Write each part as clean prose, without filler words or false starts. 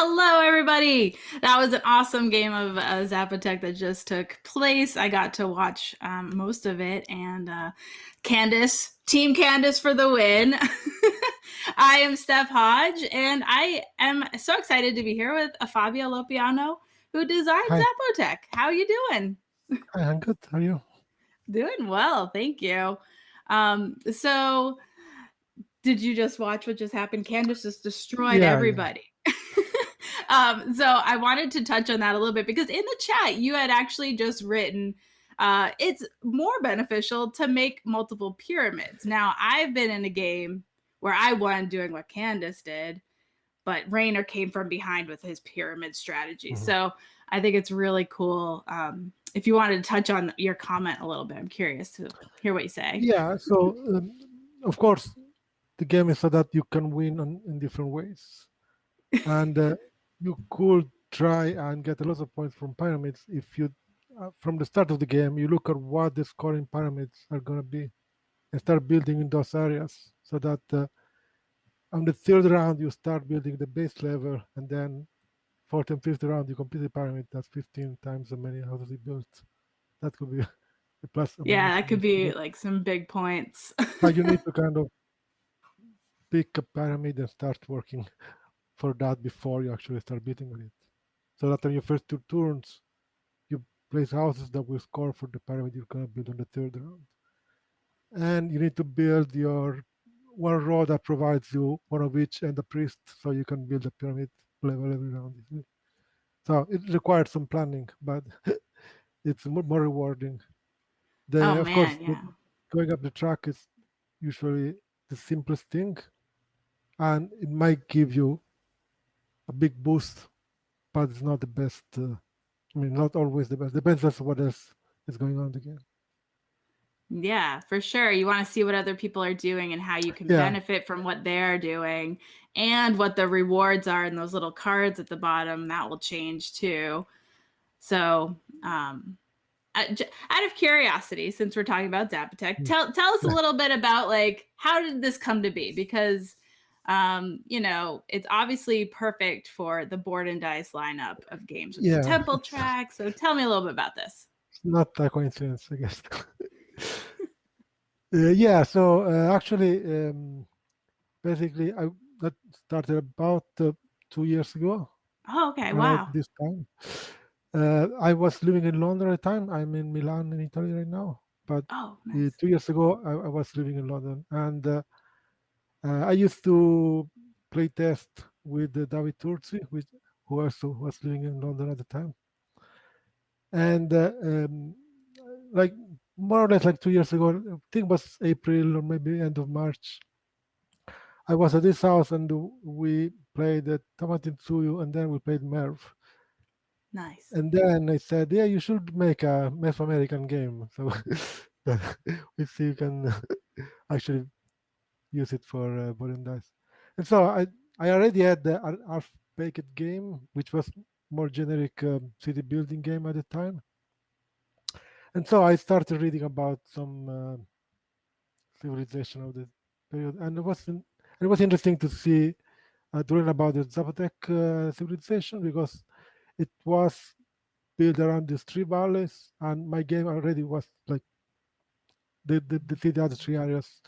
Hello, everybody. That was an awesome game of Zapotec that just took place. I got to watch most of it, and Team Candace for the win. I am Steph Hodge, and I am so excited to be here with Fabio Lopiano, who designed Hi. Zapotec. How are you doing? Hi, I'm good. How are you? Doing well, thank you. So did you just watch what just happened? Candace just destroyed everybody. So I wanted to touch on that a little bit because in the chat you had actually just written it's more beneficial to make multiple pyramids. Now I've been in a game where I won doing what Candace did, but Rainer came from behind with his pyramid strategy. Mm-hmm. So I think it's really cool. If you wanted to touch on your comment a little bit, I'm curious to hear what you say. Yeah, so of course the game is so that you can win in different ways. And you could try and get a lot of points from pyramids if you, from the start of the game, you look at what the scoring pyramids are going to be and start building in those areas so that on the third round you start building the base level, and then fourth and fifth round you complete the pyramid. That's 15 times as many houses you built. That could be a plus. Yeah, that could be like some big points. But you need to kind of pick a pyramid and start working for that before you actually start beating on it. So that on your first 2 turns, you place houses that will score for the pyramid you're going to build on the third round. And you need to build your one row that provides you one of each and a priest, so you can build a pyramid level every round. So it requires some planning, but it's more rewarding. Of course, going up the track is usually the simplest thing, and it might give you a big boost, but it's not the best. Not always the best. Depends on what else is going on in the game. Yeah, for sure. You want to see what other people are doing and how you can benefit from what they're doing, and what the rewards are in those little cards at the bottom. That will change too. So, out of curiosity, since we're talking about Zapotec, tell us a little bit about like how did this come to be? Because it's obviously perfect for the Board&Dice lineup of games with the temple track. So tell me a little bit about this. It's not a coincidence, I guess. So actually, basically, that started about 2 years ago. Oh, okay, wow. This time. I was living in London at the time. I'm in Milan, in Italy right now. But nice. 2 years ago, I was living in London. And I used to play test with David Turzi, who also was living in London at the time. And like more or less like 2 years ago, I think it was April or maybe end of March, I was at this house and we played Tamatitsuyu, and then we played Merv. Nice. And then I said, yeah, you should make a Mesoamerican game. So we see you can actually use it for Board&Dice. And so I already had the half-baked game, which was more generic city building game at the time. And so I started reading about some civilization of the period, and it was interesting to see to learn about the Zapotec civilization, because it was built around these 3 valleys, and my game already was like the other 3 areas,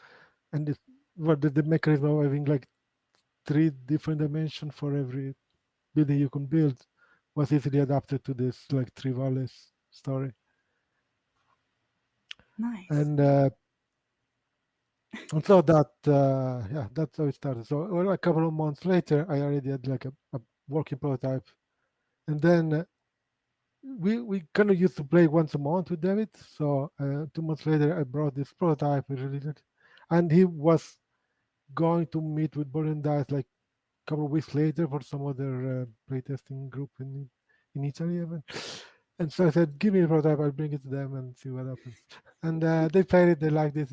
and the mechanism of having like 3 different dimensions for every building you can build was easily adapted to this like 3 valleys story. Nice. And so that that's how it started. So a couple of months later, I already had like a working prototype, and then we kind of used to play once a month with David. So 2 months later, I brought this prototype, we released it, and he was going to meet with Board&Dice like a couple of weeks later for some other playtesting group in Italy even. And so I said, give me a prototype, I'll bring it to them and see what happens. And they played it, they liked it.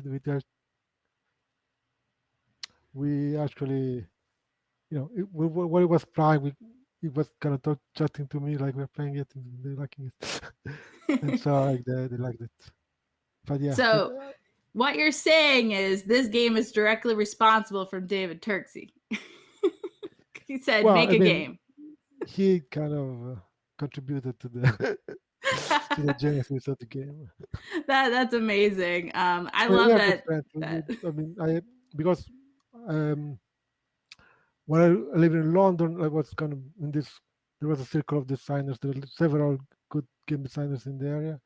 We actually, when it was playing, it was kind of chatting to me like we're playing it, and they're liking it. And so they liked it. But yeah. So what you're saying is this game is directly responsible for David Turksey. He said, make a game. he kind of contributed to the to the genesis of the game. That's amazing. I We love are good that. friends. That I mean, I because um, when I lived in London, I was kind of in this. There was a circle of designers. There were several good game designers in the area,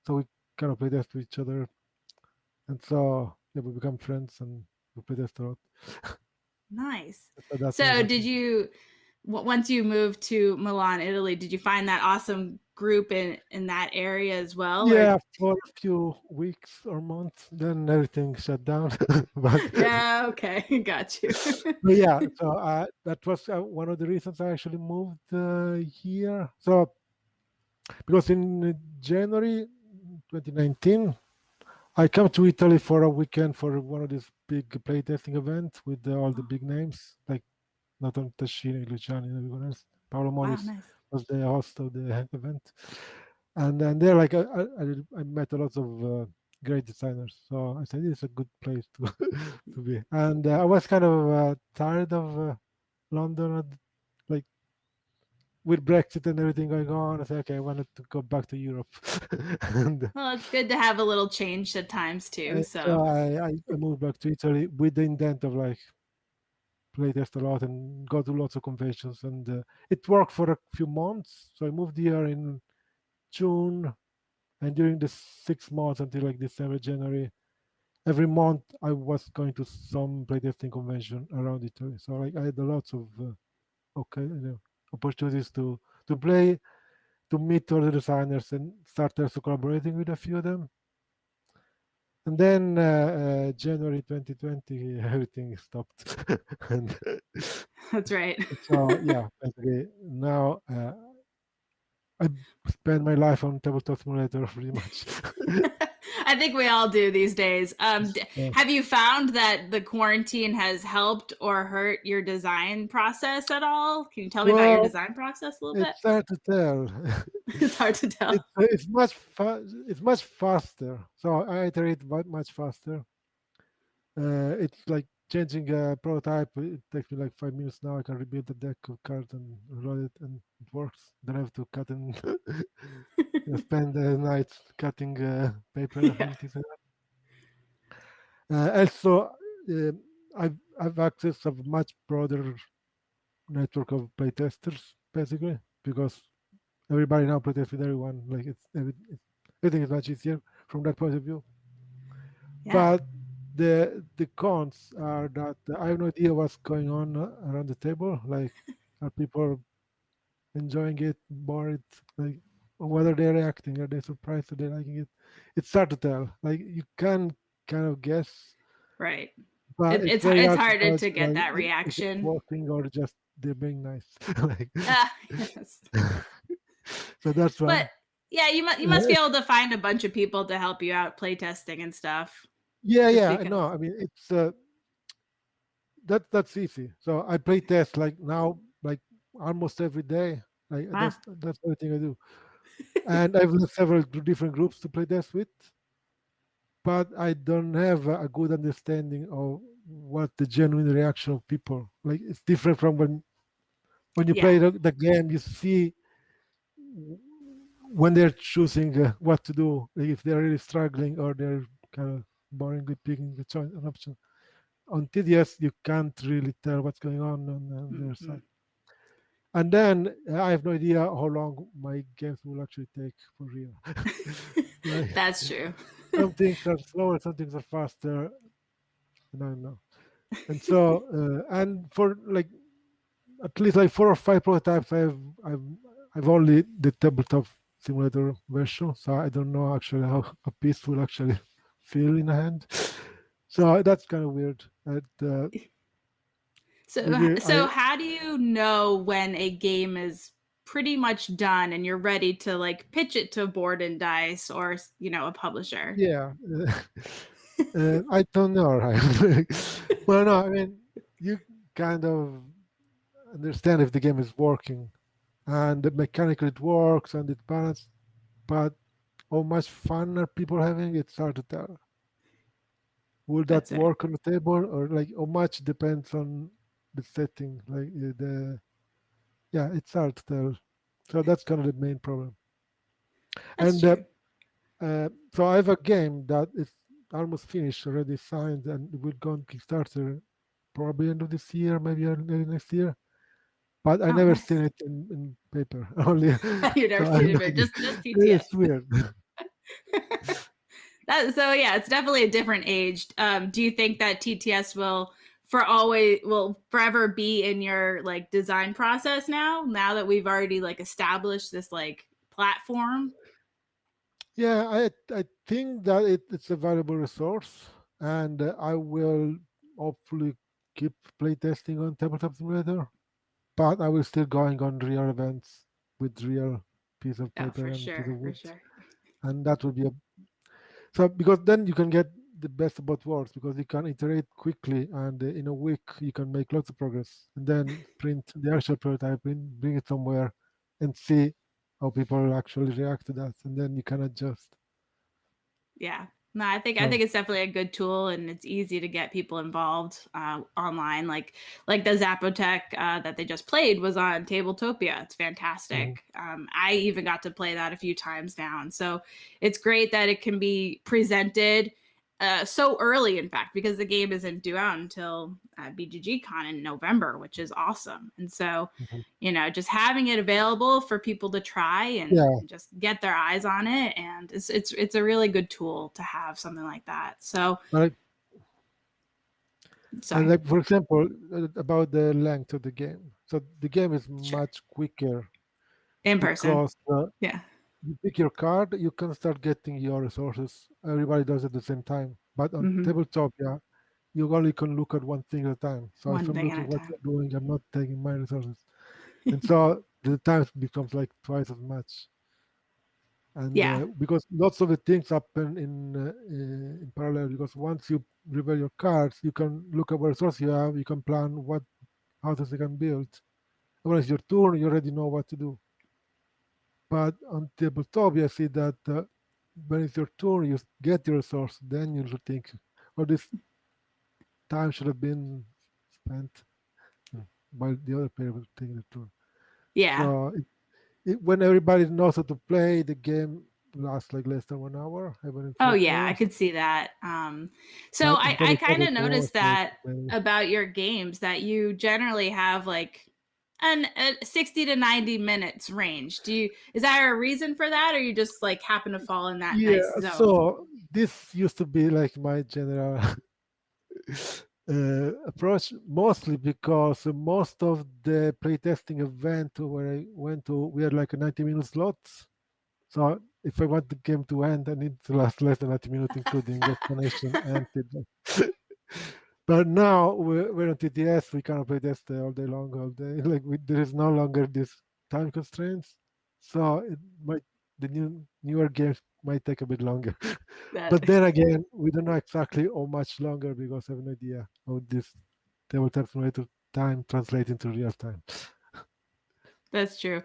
so we kind of played with each other, and so yeah, we become friends and we played a lot. nice. So that's how it So, did happened. you once you moved to Milan, Italy? Did you find that awesome group in that area as well, or Yeah, for a few weeks or months, then everything shut down. but yeah? Okay, got you. But yeah, so that was one of the reasons I actually moved here. So because in January 2019, I come to Italy for a weekend for one of these big playtesting events with all the big names, like Nathan Tashini, Luciani, and everyone else. Paolo Wow, Molis nice. was the host of the event, and then there, like I met a lot of great designers. So I said it's a good place to to be. And I was kind of tired of London, like with Brexit and everything going on. I said, okay, I wanted to go back to Europe, and Well, it's good to have a little change at times too. so So, I moved back to Italy with the intent of like playtest a lot and go to lots of conventions, and it worked for a few months. So I moved here in June, and during the 6 months until like December, January, every month I was going to some playtesting convention around Italy. So like I had a lots of opportunities to play, to meet other designers and start also collaborating with a few of them. And then January 2020, everything stopped. and that's right. so yeah, basically now I spend my life on tabletop simulator pretty much. I think we all do these days. Yeah. Have you found that the quarantine has helped or hurt your design process at all? Can you tell me about your Well, design process a little bit? it's hard to tell. It's hard to tell. It's much faster. So I iterate much faster. It's like changing a prototype. It takes me like 5 minutes now. I can rebuild the deck of cards and roll it, and it works. Don't have to cut and spend the night cutting paper Yeah. and things like that. Also, uh, I've access of much broader network of playtesters, basically, because everybody now playtests with everyone. Like everything is much easier from that point of view. Yeah. But the cons are that I have no idea what's going on around the table. Like, are people enjoying it, bored, like, or whether they're reacting, are they surprised that they're liking it? It's hard to tell. Like, you can kind of guess, Right. but it's very It's hard to harder judge, to get like, that if it's reaction. working or just they're being nice. like, Ah, yes. so that's But one. yeah, you must be Uh, able to find a bunch of people to help you out playtesting and stuff. yeah, Just yeah, no, because. I mean, it's that's easy. So I play test like now, like almost every day. Like Wow. that's everything I do. And I've left several different groups to play test with, but I don't have a good understanding of what the genuine reaction of people. Like it's different from when you play Yeah. the game, you see when they're choosing what to do, like if they're really struggling or they're kind of boringly picking the choice an option. On TDS, you can't really tell what's going on their Mhm. side. And then I have no idea how long my games will actually take for real. like That's true. some things are slower, some things are faster, and I don't know. And so, and for like at least like 4 or 5 prototypes, I've I've only the tabletop simulator version, so I don't know actually how a piece will actually feel in a hand. So that's kind of weird. And, maybe So how do you know when a game is pretty much done and you're ready to like pitch it to Board&Dice or a publisher? yeah, I don't know, right? well, no, I mean you kind of understand if the game is working and mechanically it works and it's balanced, but how much fun are people having? It's hard to tell. Will that That's right. work on the table, or like how much depends on the setting? Like the yeah, it's hard to tell. So that's kind of the main problem. That's And true. so I have a game that is almost finished, already signed, and it will go on Kickstarter probably end of this year, maybe early next year. But I Oh, never nice. seen it in paper. Only You've never so I seen have it, no but idea. just TTS. It's weird. So yeah, it's definitely a different age. Do you think that TTS will forever be in your like design process now that we've already like established this like platform? Yeah, I think that it's a valuable resource, and I will hopefully keep playtesting on Tabletop Simulator, but I will still going on real events with real piece of Oh, paper for and piece sure, of for wood, sure. and that will be a so because then you can get the best of both worlds because you can iterate quickly and in a week you can make lots of progress and then print the actual prototype, bring it somewhere, and see how people actually react to that, and then you can adjust. Yeah. No, I think So it's definitely a good tool, and it's easy to get people involved online. Like the Zapotec that they just played was on Tabletopia. It's mhm, fantastic. I even got to play that a few times now, and so it's great that it can be presented so early. In fact, because the game isn't due out until BGG Con in November, which is awesome. And so mhm. just having it available for people to try and Yeah, just get their eyes on it, and it's a really good tool to have something like that. So like and sorry. like for example about the length of the game. So the game is Sure. much quicker In person. because Yeah. you pick your card, you can start getting your resources. Everybody does it at the same time. But on Hmm. tabletop, yeah, you only can look at one thing at a time. So if One I'm thing at looking a what time. you're doing, I'm not taking my resources. And so the time becomes like twice as much. And Yeah. because lots of the things happen in parallel, because once you reveal your cards, you can look at what resource you have, you can plan what houses you can build. And when it's your turn, you already know what to do. But on tabletop, you see that when it's your turn, you get your resource, then you think, oh, this time should have been spent while the other player was taking the turn. Yeah. So when everybody knows how to play, the game lasts like less than 1 hour, even in Oh four yeah, I players. could see that. So But I on I tabletop, kind of it's more noticed so that many. about your games, that you generally have like a 60 to 90 minutes range. Is there a reason for that, or you just like happen to fall in that Yeah, nice zone? so this used to be like my general approach, mostly because most of the playtesting event where I went to, we had like a 90-minute slot. So if I want the game to end, I need to last less than 90 minutes, including explanation and feedback. But now we're on TTS, we cannot play test all day long, all day. Like there is no longer this time constraints. So it might the newer games might take a bit longer. That But then again, we don't know exactly how much longer because I have an idea how this tabletop simulator time translates into real time. That's true.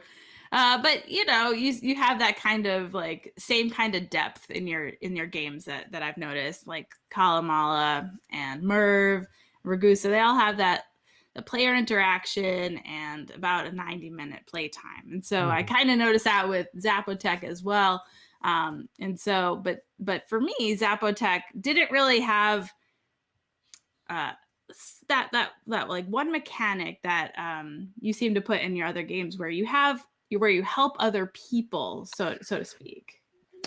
But you have that kind of like same kind of depth in your games that I've noticed, like Kalamala and Merv, Ragusa. They all have that the player interaction and about a 90-minute playtime. And so I Mhm. kind of noticed that with Zapotec as well. And so, but for me, Zapotec didn't really have uh, that like one mechanic that you seem to put in your other games where you help other people, so to speak.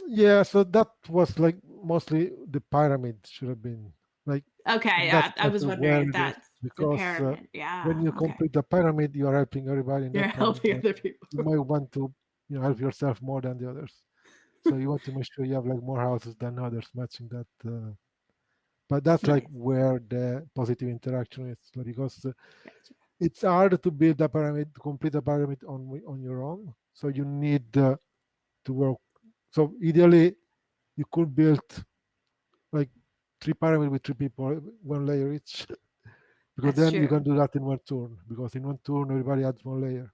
Yeah, so that was like mostly the pyramid should have been like, Okay, and that's yeah, I not was wondering where if it is that's the because pyramid. when Yeah, you okay. complete the pyramid, you are helping everybody in You're that pyramid, helping but other people. you might want to help yourself more than the others. So you want to make sure you have like more houses than others matching that. But that's like Nice. where the positive interaction is, like, because Gotcha. it's hard to build a pyramid, to complete a pyramid on your own. So you need to work. So ideally, you could build like 3 pyramid with 3 people, 1 layer each, because That's then you true. can do that in 1 turn. Because in 1 turn, everybody adds 1 layer.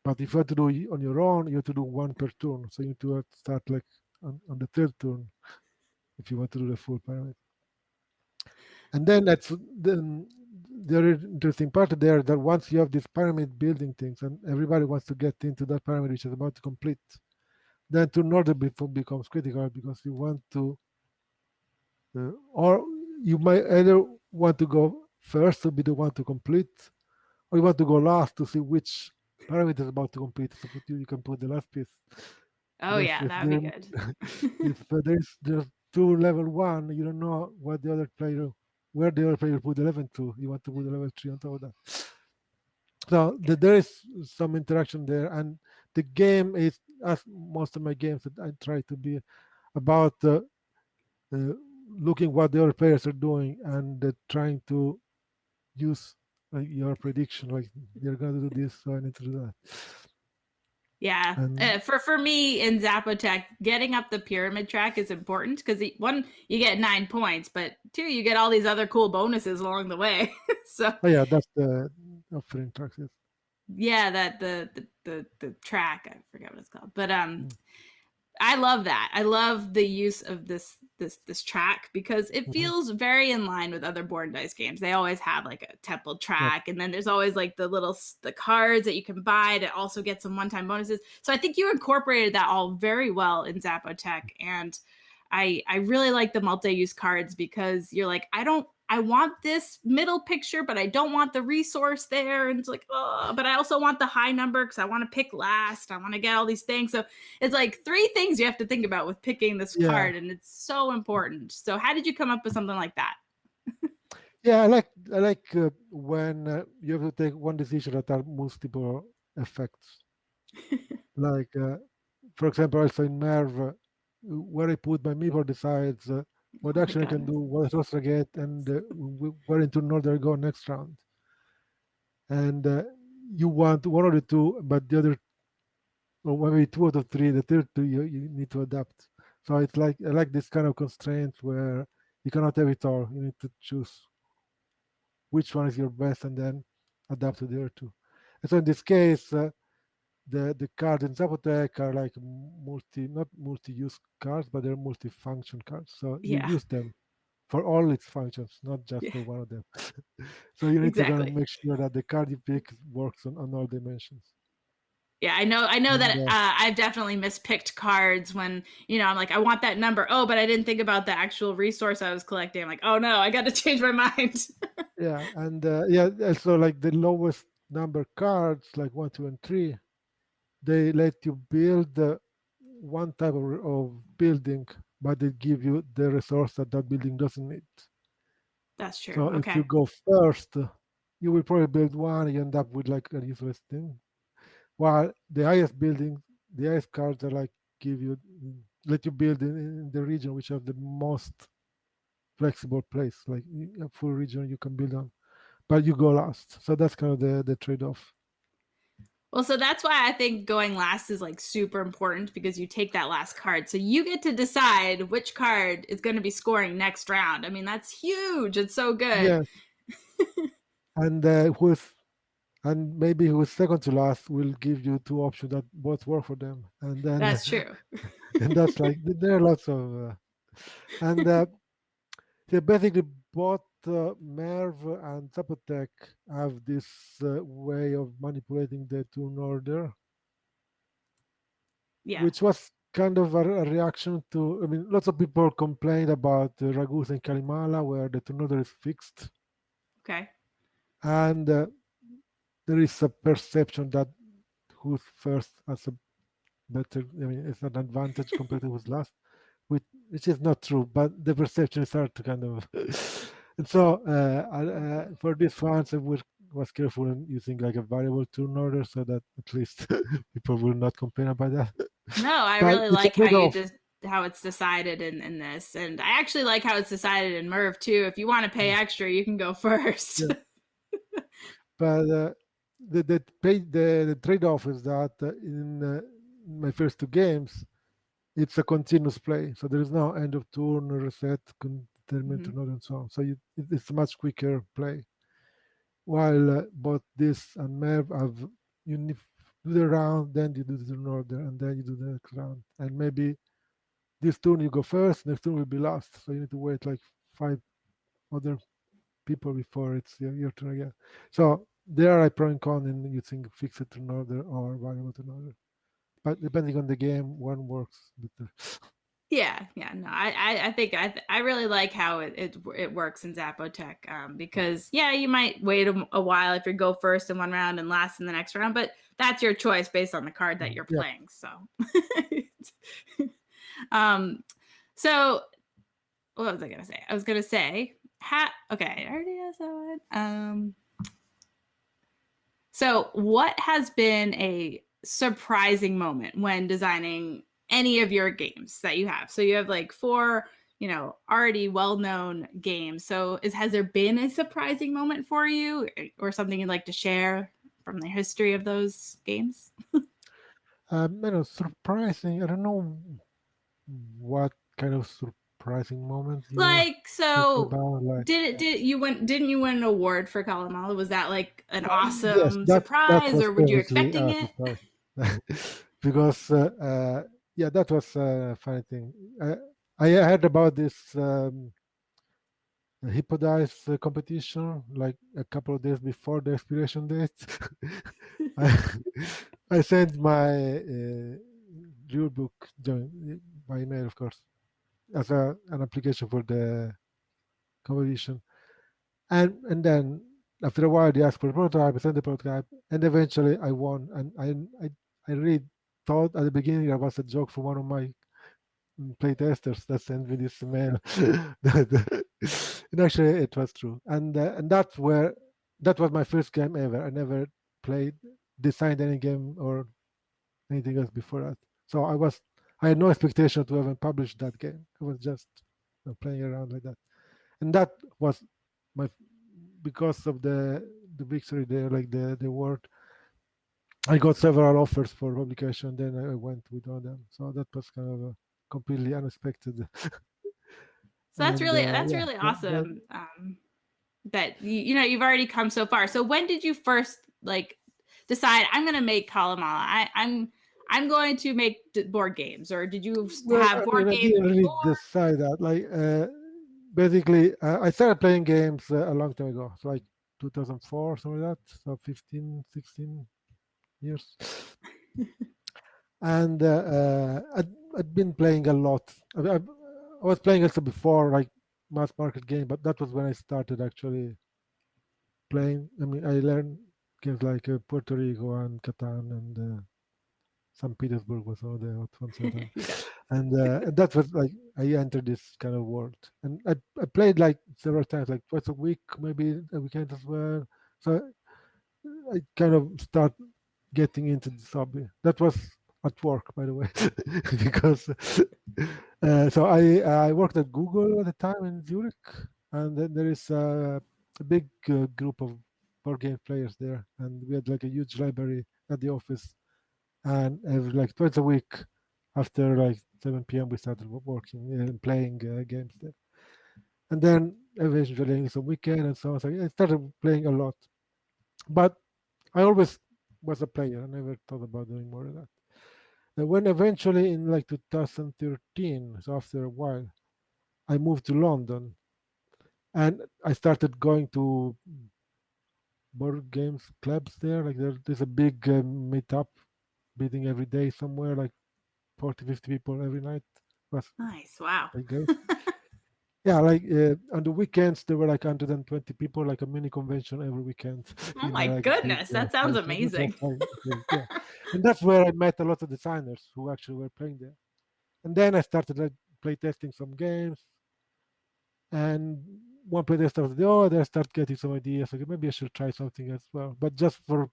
But if you have to do it on your own, you have to do one per turn. So you need to start like on the third turn if you want to do the full pyramid. And then the other interesting part there that once you have this pyramid building things and everybody wants to get into that pyramid which is about to complete, then turn order becomes critical because you want to, or you might either want to go first to be the one to complete, or you want to go last to see which pyramid is about to complete. So you can put the last piece. Oh Because yeah, if that would be good. if there's just two level 1, you don't know what the other player, where the other player put the level 2. You want to put the level 3 on top of that. So there is some interaction there, and the game is, as most of my games that I try to be, about looking what the other players are doing and trying to use your prediction, like they're going to do this, so I need to do that. Yeah. And For me in Zapotec, getting up the pyramid track is important because one, you get 9 points, but two, you get all these other cool bonuses along the way. So yeah, that's the offering tracks. Yes. yeah, that the track, I forget what it's called, but I love that. I love the use of this track because it feels very in line with other Board&Dice games. They always have like a temple track, and then there's always like the cards that you can buy to also get some one-time bonuses. So I think you incorporated that all very well in Zapotec, and I really like the multi-use cards because you're like, I want this middle picture, but I don't want the resource there. And it's like, oh, but I also want the high number because I want to pick last. I want to get all these things. So it's like 3 things you have to think about with picking this card, and it's so important. So how did you come up with something like that? Yeah, I like when you have to take one decision that are multiple effects. Like, for example, also in Merv, where I put my Meeple decides what action I can do, what resource I get, and where into order I go next round. And you want one of the two, but the other, or maybe 2 out of 3, the third 2 you need to adapt. So it's like I like this kind of constraint where you cannot have it all. You need to choose which one is your best and then adapt to the other 2. And so in this case, the cards in Zapotec are like not multi-use cards, but they're multi-function cards. So you use them for all its functions, not just for one of them. So you need to kind of make sure that the card you pick works on all dimensions. Yeah, I know that I've definitely mispicked cards when, I'm like, I want that number. Oh, but I didn't think about the actual resource I was collecting. I'm like, oh no, I got to change my mind. Yeah, and also like the lowest number cards, like 1, 2, and 3, they let you build one type of building, but they give you the resource that building doesn't need. That's true. So okay. If you go first, you will probably build one, and you end up with like a useless thing. While the highest cards are like let you build in the region which have the most flexible place, like a full region you can build on, but you go last. So that's kind of the trade-off. Well, so that's why I think going last is like super important because you take that last card. So you get to decide which card is going to be scoring next round. I mean, that's huge. It's so good. Yeah. And maybe who's second to last will give you 2 options that both work for them. And then that's true. And that's like there are lots of and basically both Merv and Zapotec have this way of manipulating the turn order, which was kind of a reaction to, I mean, lots of people complained about Ragus and Kalamala where the turn order is fixed. Okay. And there is a perception that who's first has a better, I mean, it's an advantage compared to who's last, which is not true, but the perception is hard to kind of. And so for this once, I was careful in using like a variable turn order so that at least people will not complain about that. No, I really like how it's decided in this, and I actually like how it's decided in Merv too. If you want to pay extra, you can go first. Yeah. But the trade-off is that in my first 2 games, it's a continuous play, so there is no end of turn, reset, containment, and so on. So it's a much quicker play. While both this and Mev have, you do the round, then you do the turn order, and then you do the next round. And maybe this turn you go first, next turn will be last. So you need to wait like 5 other people before it's your turn again. So there are pro and con in using fixed turn order or variable turn order. But depending on the game, one works better. Yeah, no, I think I really like how it works in Zapotec, because you might wait a while if you go first in one round and last in the next round, but that's your choice based on the card that you're Yeah. playing. So, so what was I gonna say? I was gonna say okay, I already asked that one. So what has been a surprising moment when designing any of your games that you have? So you have like 4, already well-known games. So has there been a surprising moment for you or something you'd like to share from the history of those games? Surprising. I don't know what kind of surprising moment you're Like, thinking so about. Like, didn't you win an award for Kalamala? Was that like an yes, awesome that surprise was or were you definitely expecting a it? surprise because yeah, that was a funny thing. I heard about this Hippodice competition like a couple of days before the expiration date. I, I sent my rule book by email, of course, as an application for the competition. And then after a while they asked for the prototype, I sent the prototype, and eventually I won. And I really thought at the beginning there was a joke from one of my playtesters that sent me this email. And actually it was true. And that was my first game ever. I never designed any game or anything else before that. So I had no expectation to even publish that game. I was just playing around like that. And that was my because of the victory there, like the award. I got several offers for publication. Then I went with all them. So that was kind of a completely unexpected. So that's And really yeah, awesome. That you've already come so far. So when did you first like decide I'm going to make Kalamala? I'm going to make board games, or did you well, have I board mean, I games didn't really before? decide that. Like, basically, I started playing games a long time ago. So like 2004, something like that. So 15, 16 years. And I'd been playing a lot. I was playing also before, like mass market game, but that was when I started actually playing. I mean, I learned games like Puerto Rico and Catan and St. Petersburg was all the hot ones at the time. Yeah. And that was like I entered this kind of world, and I played like several times, like twice a week, maybe a weekend as well. So I kind of start getting into this hobby. That was at work, by the way, because so I worked at Google at the time in Zurich, and then there is a big group of board game players there, and we had like a huge library at the office, and every like twice a week after like 7 p.m. we started working and playing games there, and then eventually some weekend and so on. So I started playing a lot, but I always was a player. I never thought about doing more of that. And when eventually in like 2013, so after a while, I moved to London and I started going to board games clubs there. Like there's a big meetup meeting every day somewhere, like 40, 50 people every night. Was Nice. Wow. like great. Yeah, like on the weekends there were like 120 people, like a mini convention every weekend Oh in my like a big goodness, that sounds place. So that was amazing. like, yeah, and that's where I met a lot of designers who actually were playing there. And then I started like playtesting some games, and one playtester was the other. I start getting some ideas. Like maybe I should try something as well, but just for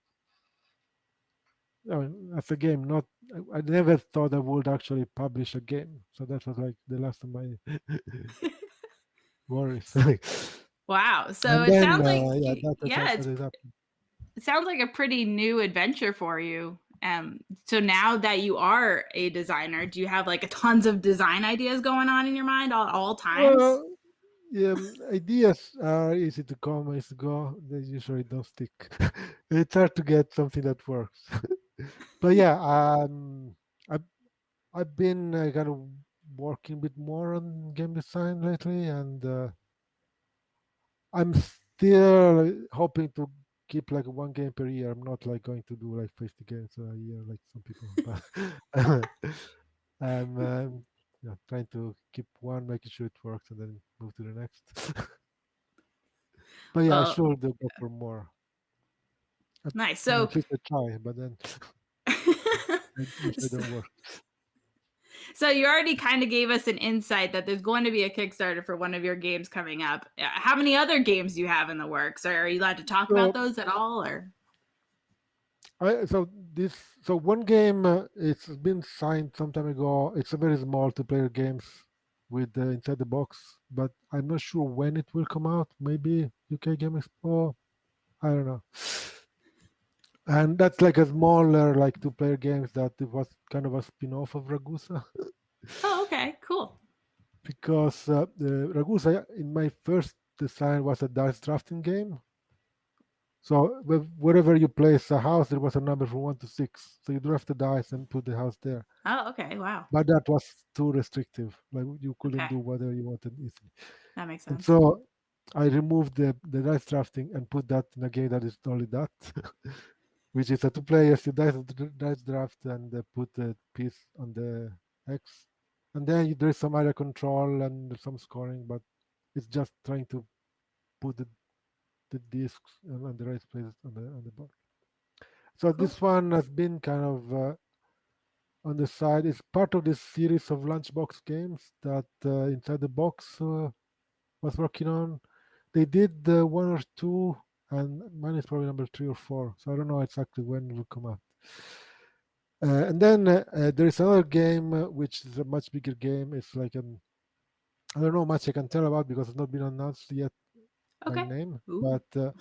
I mean, as a game. Not I never thought I would actually publish a game. So that was like the last of my worries. Wow. So And it then sounds like yeah, that's how it's it happened. it sounds like a pretty new adventure for you. So now that you are a designer, do you have like a tons of design ideas going on in your mind all times? Well, yeah, ideas are easy to come, easy to go. They usually don't stick. It's hard to get something that works. But yeah, I've I've been kind of working a bit more on game design lately, and I'm still hoping to keep like one game per year. I'm not like going to do like 50 games a year like some people, but I'm trying to keep one, making sure it works, and then move to the next. But yeah, I Well, should go for more. nice. At least I try, but then usually don't work. So you already kind of gave us an insight that there's going to be a Kickstarter for one of your games coming up. How many other games do you have in the works? Or are you allowed to talk about those at all? Or So one game it's been signed some time ago. It's a very small two-player games with inside the box, but I'm not sure when it will come out. Maybe UK Game Expo. I don't know. And that's like a smaller like two-player games that it was kind of a spin-off of Ragusa. oh, okay, cool. Because the Ragusa in my first design was a dice drafting game. So wherever you place a house, there was a number from 1 to 6. So you draft the dice and put the house there. Oh, okay, wow. But that was too restrictive. Like you couldn't Okay. do whatever you wanted easily. That makes And sense. so I removed the dice drafting and put that in a game that is only that, which is a two players. You dice draft and put the piece on the X, and then there's some area control and some scoring, but it's just trying to put the discs on the right places on the board. So Cool. this one has been kind of on the side. It's part of this series of lunchbox games that Inside the Box was working on. They did one or two, and mine is probably number 3 or 4. So I don't know exactly when it will come out. And then there is another game which is a much bigger game. It's like I don't know much I can tell about because it's not been announced yet by name, but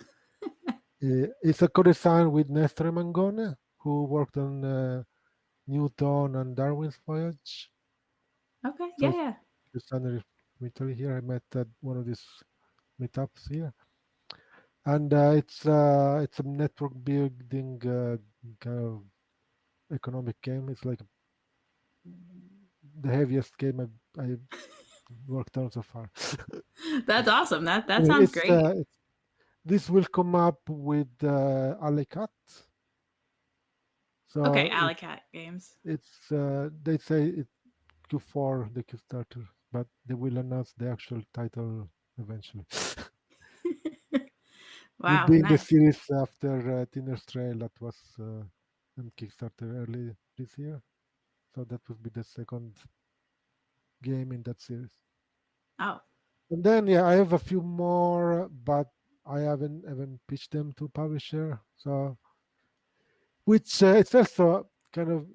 it's a co-design with Nestor Mangone, who worked on Newton and Darwin's Voyage. Okay, So yeah. designer from Italy here. I met at one of these meetups here, and it's a network building kind of economic game. It's like the heaviest game I worked on so far. That's awesome. That sounds great. This will come up with Alecat. So okay, Alicat games. It's they say it's Q4 the Kickstarter, but they will announce the actual title eventually. Wow, Will be in the nice. series after Thinner's Trail that was on Kickstarter early this year. So that would be the second game in that series. Oh. And then I have a few more, but I haven't pitched them to publisher. So which it's also kind of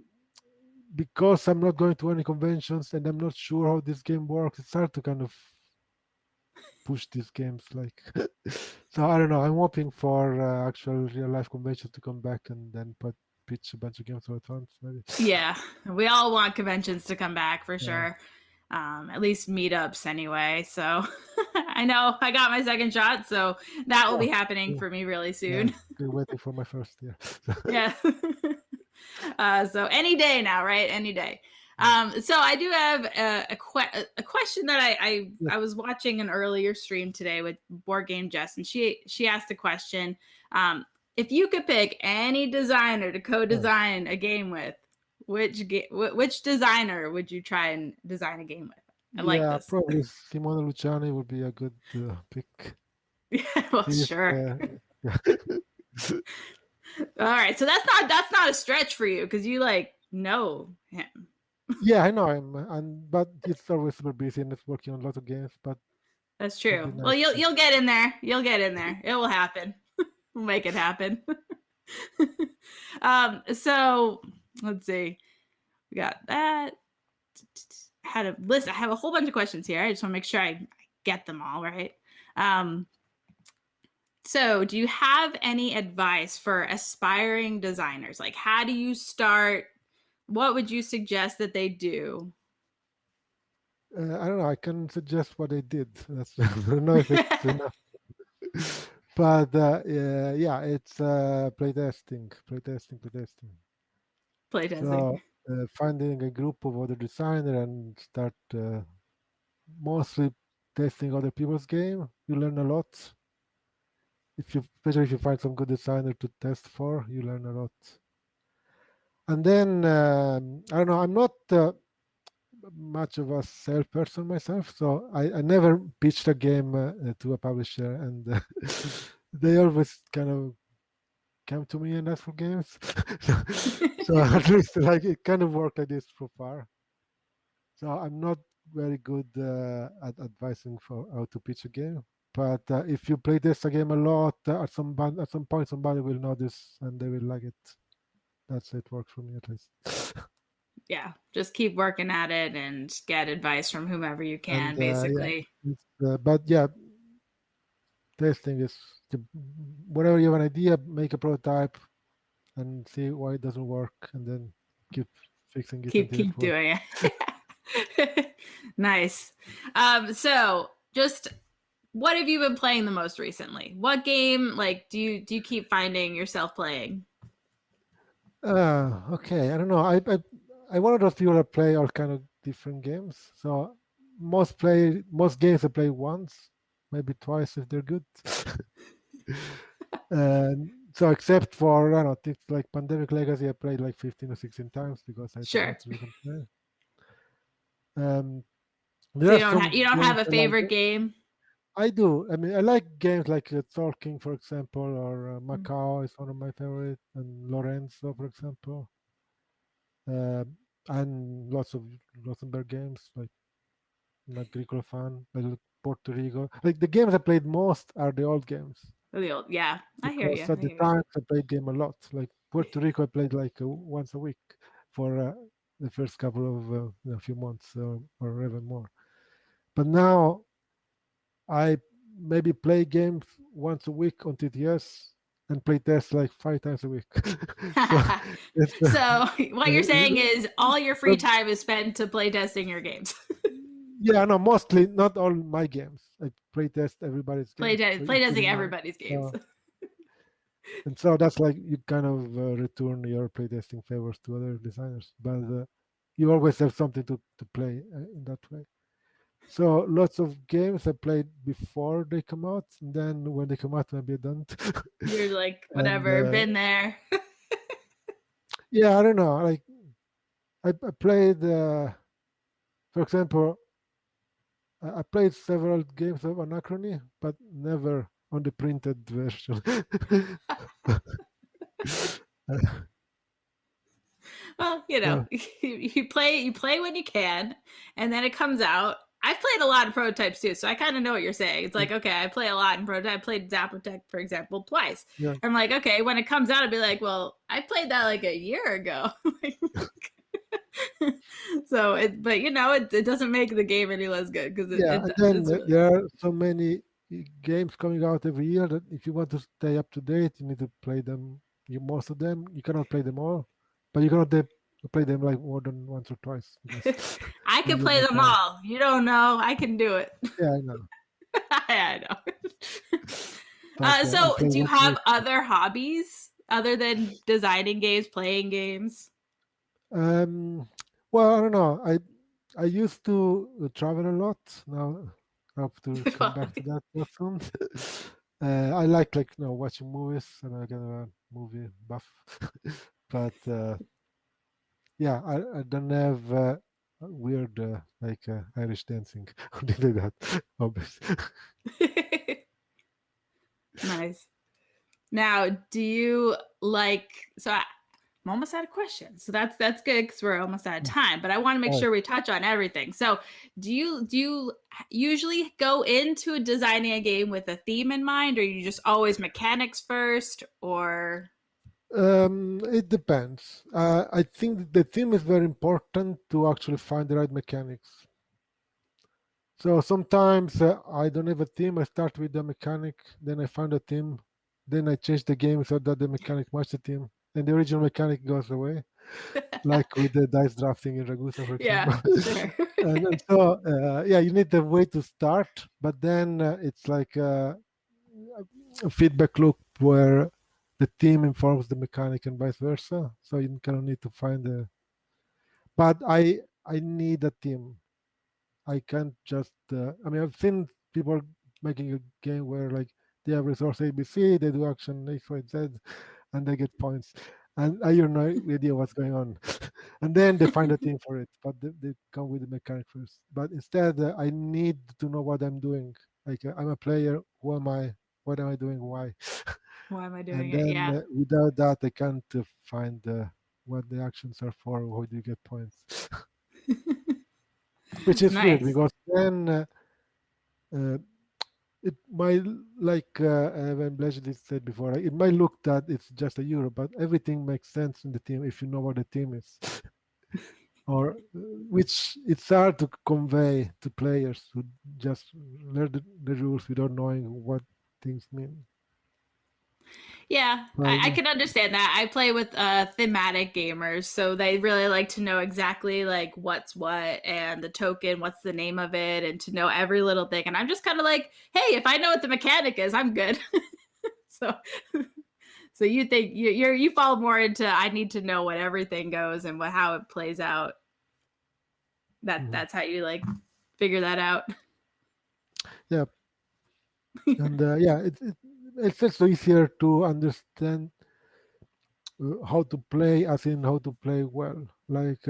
because I'm not going to any conventions and I'm not sure how this game works. It's hard to kind of push these games like so I don't know. I'm hoping for actual real life conventions to come back and then pitch a bunch of games all at once maybe. Yeah, we all want conventions to come back for sure. At least meetups anyway. So I know I got my second shot, so that will be happening for me really soon. Been waiting for my first year. yeah. So any day now, right? Any day. So I do have a question that I was watching an earlier stream today with Board Game Jess, and she asked a question. If you could pick any designer to co-design a game with, which designer would you try and design a game with? I like this. Probably Simone Luciani would be a good pick. Yeah, well, sure. All right, so that's not a stretch for you because you know him. Yeah, I know him, but he's always super busy and is working on lots of games. But that's true. Nice. Well, you'll get in there. You'll get in there. It will happen. We'll make it happen. So let's see. We got that. I had a list. I have a whole bunch of questions here. I just want to make sure I get them all right. So do you have any advice for aspiring designers? Like, how do you start? What would you suggest that they do? I don't know. I can suggest what I did. I don't know if it's enough. But it's playtesting. So finding a group of other designers and start mostly testing other people's game. You learn a lot. especially if you find some good designer to test for, you learn a lot. And then I don't know. I'm not much of a sales person myself, so I never pitched a game to a publisher, and they always kind of come to me and ask for games. So at least like it kind of worked like this so far. So I'm not very good at advising for how to pitch a game. But if you play this a game a lot, at some point somebody will notice and they will like it. That's it. Works for me at least. Yeah, just keep working at it and get advice from whomever you can, And basically. but yeah, testing is whenever you have an idea, make a prototype and see why it doesn't work, and then keep fixing it until it Keep works. doing it. Nice. So just what have you been playing the most recently? What game like do you keep finding yourself playing? Okay, I don't know. I one of those people that play all kind of different games. So most games I play once, maybe twice if they're good. So except for I don't know things like Pandemic Legacy, I played like 15 or 16 times because I had too Sure. much to play. So There are some you don't have games a favorite game? I do. I mean, I like games like Talking, for example, or Macau is one of my favorite, and Lorenzo, for example, and lots of Luxembourg games like Agricola Fan, like Puerto Rico. Like the games I played most are the old games Yeah, I hear you. because at the time I played game a lot. Like Puerto Rico, I played like once a week for the first couple of few months or even more. But now I maybe play games once a week on TTS and play tests like 5 times a week. So what you're saying is all your free time is spent to play testing your games. Yeah, no, mostly not all my games. I play test everybody's games. Play testing everybody's games. And so that's like you kind of return your playtesting favors to other designers, but you always have something to play in that way. So lots of games I played before they come out, and then when they come out, maybe I don't. You're like, whatever, been there. Yeah, I don't know. Like I played, for example, I played several games of Anachrony, but never on the printed version. Well, you know, you play when you can, and then it comes out. I've played a lot of prototypes too, so I kind of know what you're saying. It's like, okay, I play a lot in prototype. I played Zapotec, for example, twice. Yeah. I'm like, okay, when it comes out, I'd be like, well, I played that like a year ago. So, but you know, it doesn't make the game any less good because and then there are so many games coming out every year that if you want to stay up to date, you need to play them. Most of them, you cannot play them all, but you cannot play them like more than once or twice. I can play them all. You don't know. I can do it. Yeah, I know. I know. So, do you have other hobbies other than designing games, playing games? Well, I don't know. I used to travel a lot. Now I have to come back to that soon. I like watching movies, and I kind of a movie buff. But yeah, I don't have weird like Irish dancing or things like that. Obviously. Nice. Now, do you like? So I'm almost out of questions. So that's good because we're almost out of time. But I want to make sure we touch on everything. So, do you usually go into designing a game with a theme in mind, or you just always mechanics first, or? It depends. I think the theme is very important to actually find the right mechanics. So sometimes I don't have a theme. I start with the mechanic, then I find a theme, then I change the game so that the mechanic matches the theme, and the original mechanic goes away, like with the dice drafting in Ragusa, for example. Yeah, sure. and so yeah, you need a way to start, but then it's like a feedback loop where the team informs the mechanic and vice versa. So you kind of need to find a. But I need a team. I can't just. I mean, I've seen people making a game where like they have resource ABC, they do action X, Y, Z, and they get points. And I have no idea what's going on. And then they find a team for it, but they come with the mechanic first. But instead, I need to know what I'm doing. Like I'm a player. Who am I? What am I doing? Why? Why am I doing And it? then Yeah. without that, I can't find what the actions are for. How do you get points? Which is weird Nice. because then uh, it might, like when Blazely said before, like, it might look that it's just a euro, but everything makes sense in the team if you know what the team is. Or which it's hard to convey to players who just learn the rules without knowing what things mean. Yeah, So I yeah. can understand that. I play with thematic gamers, so they really like to know exactly like what's what and the token, what's the name of it, and to know every little thing. And I'm just kind of like, hey, if I know what the mechanic is, I'm good. so, so you think you fall more into I need to know what everything goes and how it plays out. That's how you like figure that out. Yeah, and yeah, it's also easier to understand how to play, as in how to play well. Like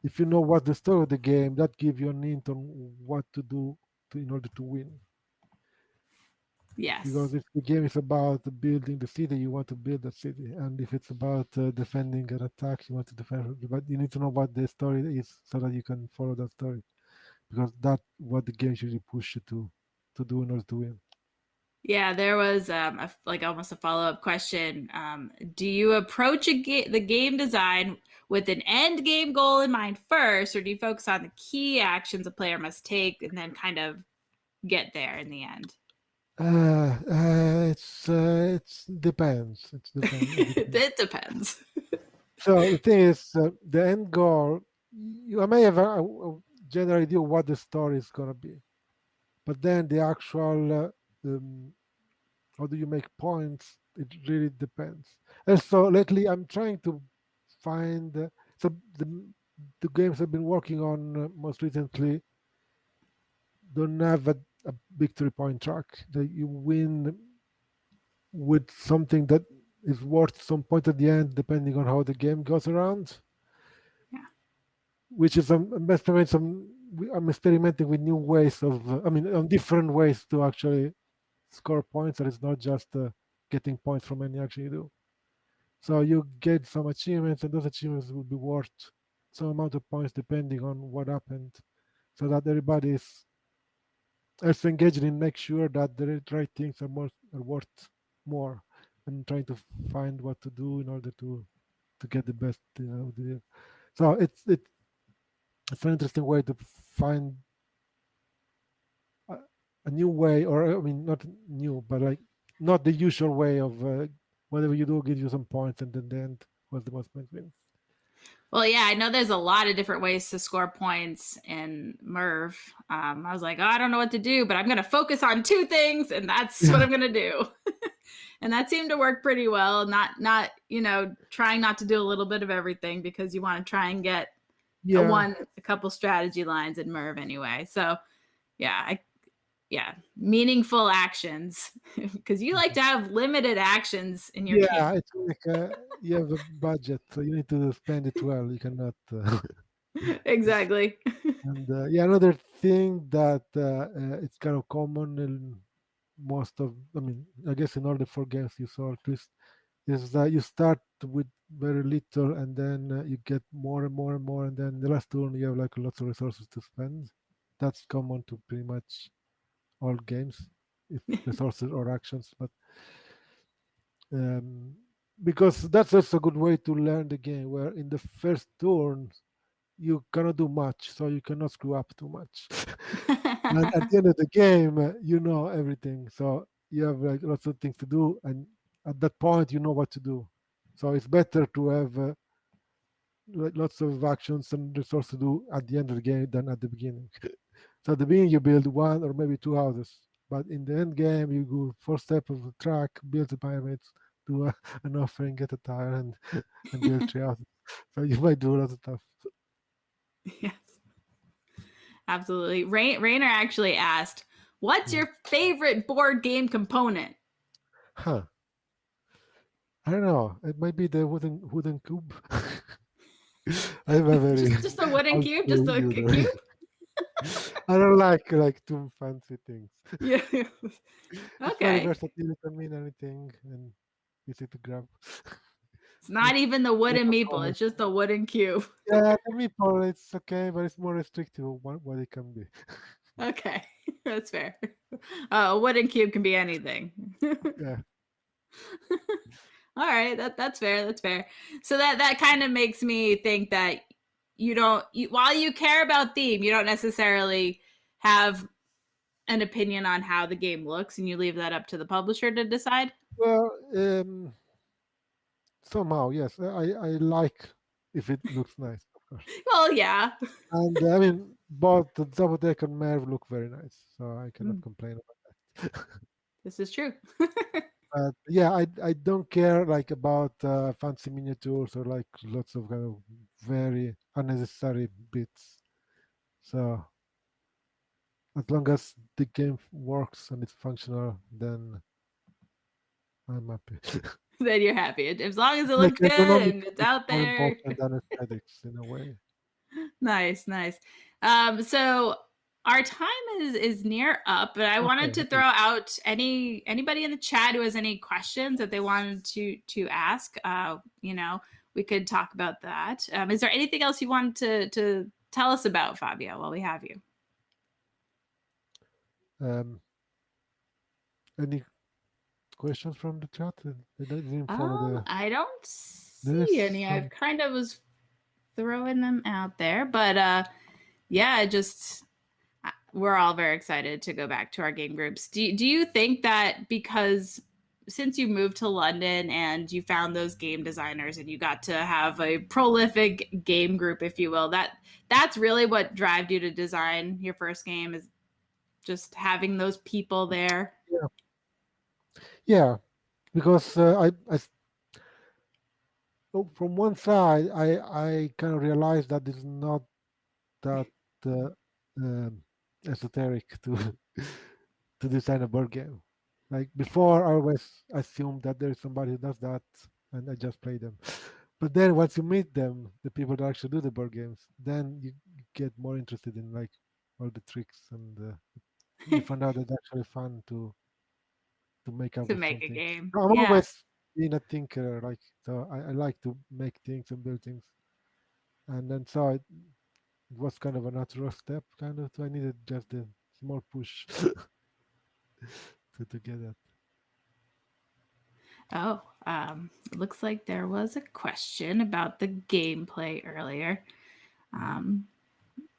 if you know what the story of the game, that gives you an hint on what to do in order to win. Yes. Because if the game is about building the city, you want to build the city, and if it's about defending an attack, you want to defend. But you need to know what the story is so that you can follow that story, because that's what the game usually push you to do in order to win. Yeah, there was like almost a follow up question. Do you approach the game design with an end game goal in mind first, or do you focus on the key actions a player must take and then kind of get there in the end? It's depends. It depends. It depends. So the thing is, the end goal. I may have a general idea what the story is gonna be, but then the actual how do you make points? It really depends. And so lately, I'm trying to find so the games I've been working on most recently don't have a victory point track. That you win with something that is worth some point at the end, depending on how the game goes around. Yeah. Which is I'm experimenting with new ways of on different ways to actually score points. That it's not just getting points from any action you do. So you get some achievements, and those achievements will be worth some amount of points depending on what happened, so that everybody is as engaged in make sure that the right things are worth more, and trying to find what to do in order to get the best. So it's an interesting way to find a new way, or I mean, not new, but like not the usual way of whatever you do gives you some points, and then the end was the most points wins. Well, yeah, I know there's a lot of different ways to score points in Merv. I was like, oh, I don't know what to do, but I'm going to focus on two things, and that's what I'm going to do. And that seemed to work pretty well. Not trying not to do a little bit of everything because you want to try and get Yeah, a couple strategy lines in Merv anyway. So yeah, meaningful actions because you like to have limited actions in your yeah, game. it's like you have a budget, so you need to spend it well. You cannot. Exactly. And yeah, another thing that it's kind of common in most of, I guess in all the four games you saw at least, is that you start with very little, and then you get more and more and more, and then the last turn you have like lots of resources to spend. That's common to pretty much all games, if resources or actions, but um, because that's also a good way to learn the game, where in the first turn you cannot do much, so you cannot screw up too much. And at the end of the game, you know everything, so you have like lots of things to do, and at that point you know what to do. So it's better to have lots of actions and resources to do at the end of the game than at the beginning. So at the beginning you build one or maybe two houses, but in the end game you go first step of the track, build the pyramids, do an offering, get a tire, and build three houses. So you might do a lot of stuff. Yes, absolutely. Rainer actually asked, What's your favorite board game component? Huh. I don't know. It might be the wooden cube. I'm a very Just a wooden old cube, school just a user. cube. I don't like too fancy things. Yeah. It's very Okay. versatile. It can mean anything and easy to grab. It's not even the Lots wooden of meeple. colors. It's just a wooden cube. Yeah, the meeple it's okay, but it's more restrictive of what it can be. Okay, that's fair. A wooden cube can be anything. Yeah. All right, that's fair. That's fair. So that kind of makes me think that while you care about theme, you don't necessarily have an opinion on how the game looks, and you leave that up to the publisher to decide. Well, somehow yes, I like if it looks nice, of course. Well, yeah. And I mean, both the double deck and Merv look very nice, so I cannot complain about that. This is true. But yeah, I don't care like about fancy miniatures or like lots of kind of very unnecessary bits. So as long as the game works and it's functional, then I'm happy. Then you're happy as long as it Like looks good ergonomics and it's is out more there. important than aesthetics in a way. Nice, nice. So our time is near up, but I wanted to Okay. throw out anybody in the chat who has any questions that they wanted to ask. We could talk about that. Is there anything else you wanted to tell us about, Fabio, while we have you? Any questions from the chat? I didn't follow the. I don't see any. I kind of was throwing them out there, but yeah, we're all very excited to go back to our game groups. Do you think that because since you moved to London and you found those game designers and you got to have a prolific game group, if you will, that's really what drove you to design your first game, is just having those people there? Yeah, because from one side I kind of realized that it's not that esoteric to to design a board game. Like before, I always assumed that there is somebody who does that, and I just play them. But then once you meet them, the people that actually do the board games, then you get more interested in like all the tricks, and you find out that it's actually fun to make up To with make a something. game. I'm Yeah. always been a thinker, like so I like to make things and build things, and then so it was kind of a natural step, kind of. So I needed just a small push to get that. Oh, it looks like there was a question about the gameplay earlier.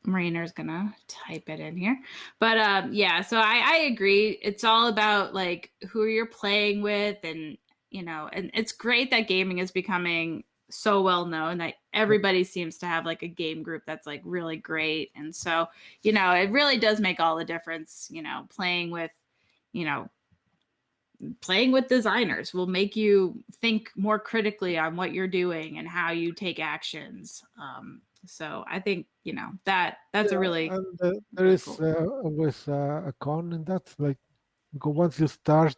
Mariner's gonna type it in here, but yeah. So I agree. It's all about like who you're playing with, and and it's great that gaming is becoming so well known that everybody seems to have like a game group that's like really great, and so it really does make all the difference. Playing with designers will make you think more critically on what you're doing and how you take actions. So I think that's a really and there is always a con in that, like because once you start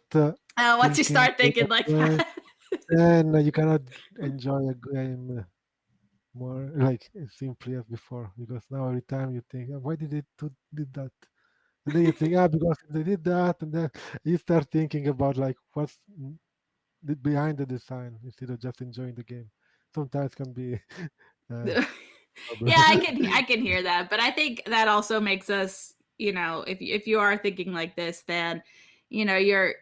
once you start thinking like that, then you cannot enjoy a game more like simply as before, because now every time you think, why did it did that? And then you think, because they did that, and then you start thinking about like what's behind the design instead of just enjoying the game. Sometimes can be. Yeah, I can hear that, but I think that also makes us, if you are thinking like this, then you're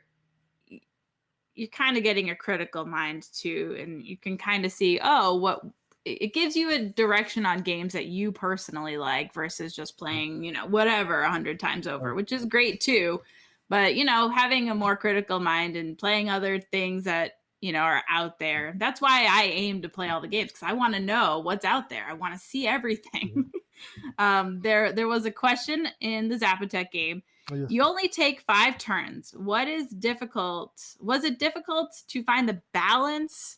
kind of getting a critical mind too, and you can kind of see, what it gives you a direction on games that you personally like versus just playing, whatever 100 times over, which is great too. But, having a more critical mind and playing other things that, are out there. That's why I aim to play all the games, because I want to know what's out there. I want to see everything. There was a question in the Zapotec game. Oh, yes. You only take 5 turns. What is difficult? Was it difficult to find the balance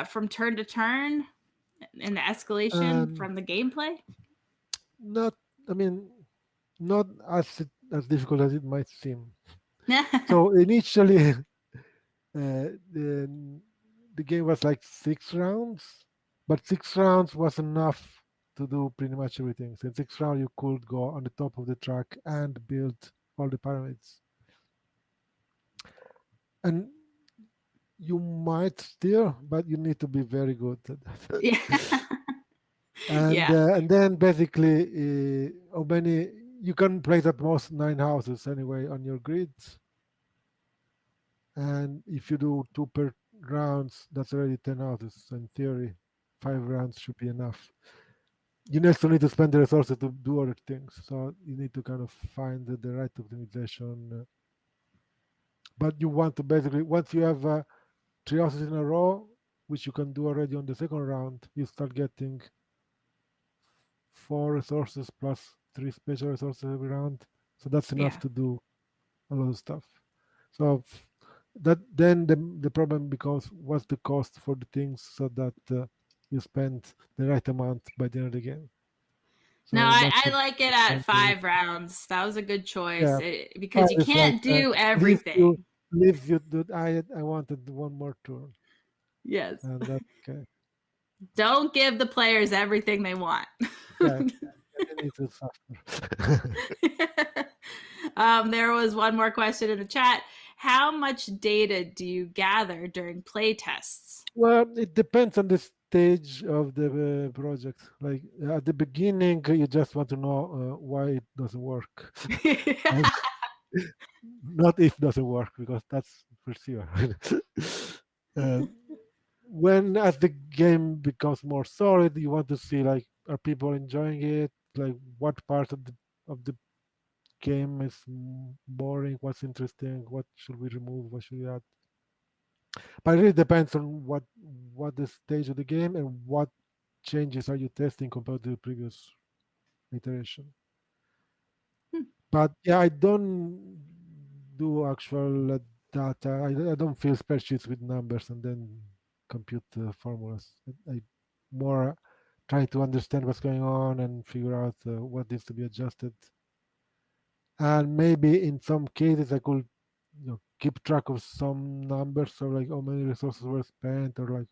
from turn to turn and the escalation from the gameplay? Not as as difficult as it might seem. So initially, the game was like 6 rounds, but 6 rounds was enough to do pretty much everything. So in 6 rounds, you could go on the top of the track and build all the pyramids. And you might still, but you need to be very good at that. Yeah. And then basically, how many you can place at most 9 houses anyway on your grid. And if you do 2 per rounds, that's already 10 houses. So in theory, 5 rounds should be enough. You also need to spend the resources to do other things. So you need to kind of find the right optimization. But you want to basically, once you have 3 houses in a row, which you can do already on the second round, you start getting 4 resources plus 3 special resources every round. So that's enough to do a lot of stuff. So that then the problem becomes what's the cost for the things so that you spend the right amount by the end of the game. So no, I like it at 5 rounds. That was a good choice because you can't do everything. Leaves you I wanted one more turn. Yes. And that's okay. Don't give the players everything they want. Yeah, they need to suffer. There was one more question in the chat. How much data do you gather during play tests? Well, it depends on the stage of the project. Like at the beginning, you just want to know why it doesn't work. Not if it doesn't work, because that's for sure. When as the game becomes more solid, you want to see like are people enjoying it? Like what part of the game is boring? What's interesting? What should we remove? What should we add? But it really depends on what the stage of the game and what changes are you testing compared to the previous iteration. But yeah, I don't do actual data. I don't fill spreadsheets with numbers and then compute formulas. I more try to understand what's going on and figure out what needs to be adjusted. And maybe in some cases I could keep track of some numbers, so like how many resources were spent or like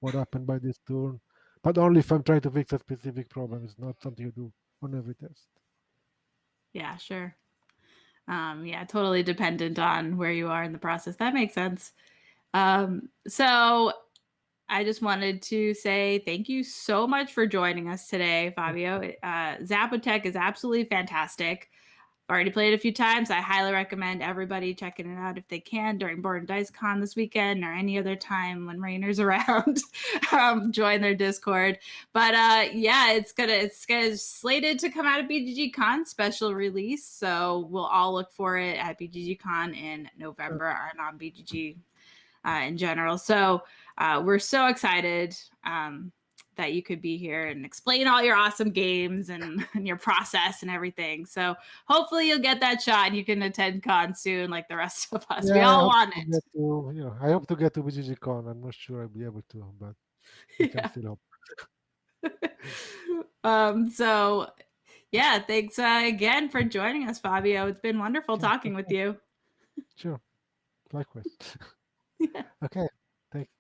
what happened by this turn, but only if I'm trying to fix a specific problem. It's not something you do on every test. Yeah, sure. Yeah, totally dependent on where you are in the process. That makes sense. So I just wanted to say thank you so much for joining us today, Fabio. Zapotec is absolutely fantastic. I've already played it a few times. I highly recommend everybody checking it out if they can during Board&Dice Con this weekend or any other time when Rainer's around. Join their Discord. But yeah, it's slated to come out of BGG Con special release. So we'll all look for it at BGG Con in November or on BGG in general. So we're so excited that you could be here and explain all your awesome games and your process and everything. So hopefully you'll get that shot and you can attend con soon like the rest of us. We all want it. I hope to get to BGG Con. I'm not sure I'll be able to, but I can still hope. So yeah, thanks again for joining us, Fabio. It's been wonderful talking with you. Sure. Likewise. Okay. Thanks